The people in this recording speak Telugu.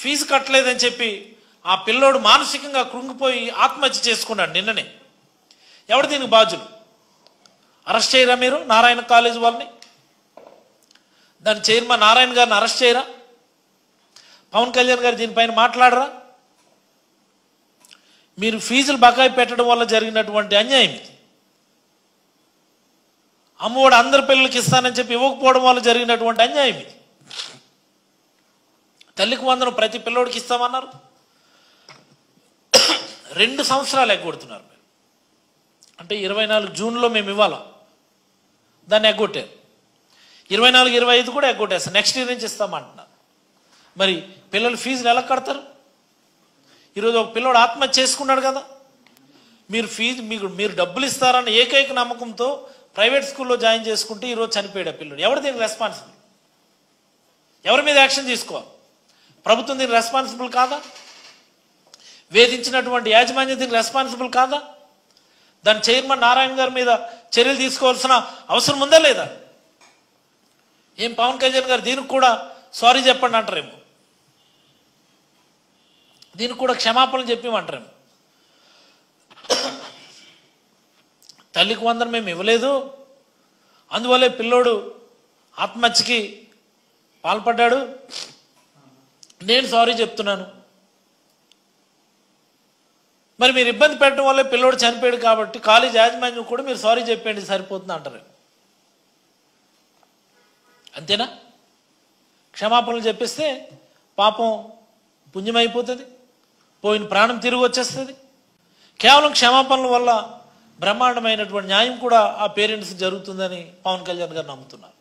ఫీజు కట్టలేదని చెప్పి ఆ పిల్లోడు మానసికంగా కృంగిపోయి ఆత్మహత్య చేసుకున్నాడు నిన్ననే. ఎవరు దీనికి బాధ్యులు? అరెస్ట్ చేయరా మీరు నారాయణ కాలేజ్ వాళ్ళని? దాని చైర్మన్ నారాయణ గారిని అరెస్ట్ చేయరా? పవన్ కళ్యాణ్ గారు దీనిపైన మాట్లాడరా? మీరు ఫీజులు బకాయి పెట్టడం వల్ల జరిగినటువంటి అన్యాయం ఇది. అమ్మఒడి అందరి పిల్లలకి ఇస్తానని చెప్పి ఇవ్వకపోవడం వల్ల జరిగినటువంటి అన్యాయం ఇది. తల్లికి వందనం ప్రతి పిల్లోడికి ఇస్తామన్నారు, 2 సంవత్సరాలు ఎగ్గొడుతున్నారు. అంటే 24 జూన్లో మేము ఇవ్వాలా, దాన్ని ఎగ్గొట్టారు. 24, 25 కూడా ఎగ్గొట్టేస్తారు. నెక్స్ట్ ఇయర్ నుంచి ఇస్తామంటున్నారు. మరి పిల్లలు ఫీజులు ఎలా కడతారు? ఈరోజు ఒక పిల్లోడు ఆత్మహత్య చేసుకున్నాడు కదా, మీరు ఫీజు మీరు డబ్బులు ఇస్తారన్న ఏకైక నమ్మకంతో ప్రైవేట్ స్కూల్లో జాయిన్ చేసుకుంటే ఈరోజు చనిపోయాడు ఆ పిల్లోడు. ఎవరు దీనికి రెస్పాన్సిబుల్? ఎవరి మీద యాక్షన్ తీసుకోవాలి? ప్రభుత్వం దీనికి రెస్పాన్సిబుల్ కాదా? వేధించినటువంటి యాజమాన్యం దీనికి రెస్పాన్సిబుల్ కాదా? దాని చైర్మన్ నారాయణ గారి మీద చర్యలు తీసుకోవాల్సిన అవసరం ఉందా లేదా? ఏం పవన్ కళ్యాణ్ గారు దీనికి కూడా సారీ చెప్పండి అంటారేమో, దీనికి కూడా క్షమాపణలు చెప్పిమంటారేమో. తల్లికి వందనం మేము ఇవ్వలేదు, అందువల్లే పిల్లోడు ఆత్మహత్యకి పాల్పడ్డాడు, నేను సారీ చెప్తున్నాను. మరి మీరు ఇబ్బంది పెట్టడం వల్లే పిల్లోడు చనిపోయాడు కాబట్టి కాలేజ్ యాజమాన్యం కూడా మీరు సారీ చెప్పండి సరిపోతుంది అంటారు. అంతేనా? క్షమాపణలు చెప్పిస్తే పాపం పుణ్యమైపోతుంది, పోయిన ప్రాణం తిరిగి వచ్చేస్తుంది. కేవలం క్షమాపణల వల్ల బ్రహ్మాండమైనటువంటి న్యాయం కూడా ఆ పేరెంట్స్కి జరుగుతుందని పవన్ కళ్యాణ్ గారు నమ్ముతున్నారు.